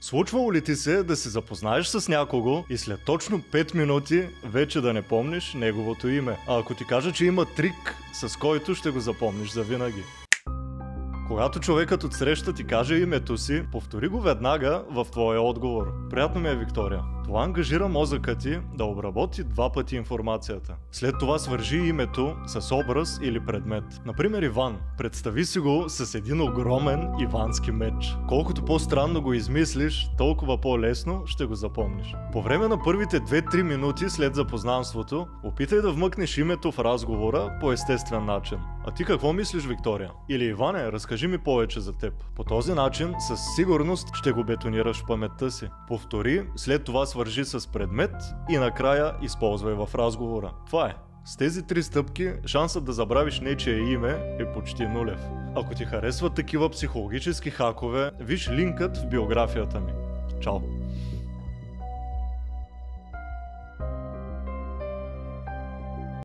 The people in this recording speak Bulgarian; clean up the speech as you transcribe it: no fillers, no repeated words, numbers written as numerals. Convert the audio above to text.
Случвало ли ти се да се запознаеш с някого и след точно 5 минути вече да не помниш неговото име? А ако ти кажа, че има трик, с който ще го запомниш завинаги. Когато човекът отсреща ти каже името си, повтори го веднага в твоя отговор. Приятно ми е, Виктория. Това ангажира мозъка ти да обработи 2 пъти информацията. След това свържи името с образ или предмет. Например, Иван. Представи си го с един огромен ивански меч. Колкото по-странно го измислиш, толкова по-лесно ще го запомниш. По време на първите 2-3 минути след запознанството, опитай да вмъкнеш името в разговора по естествен начин. А ти какво мислиш, Виктория? Или Иване, разкажи ми повече за теб. По този начин със сигурност ще го бетонираш в паметта си. Повтори, след това свържи с предмет и накрая използвай в разговора. Това е. С тези 3 стъпки шансът да забравиш нечие име е почти нулев. Ако ти харесват такива психологически хакове, виж линкът в биографията ми. Чао!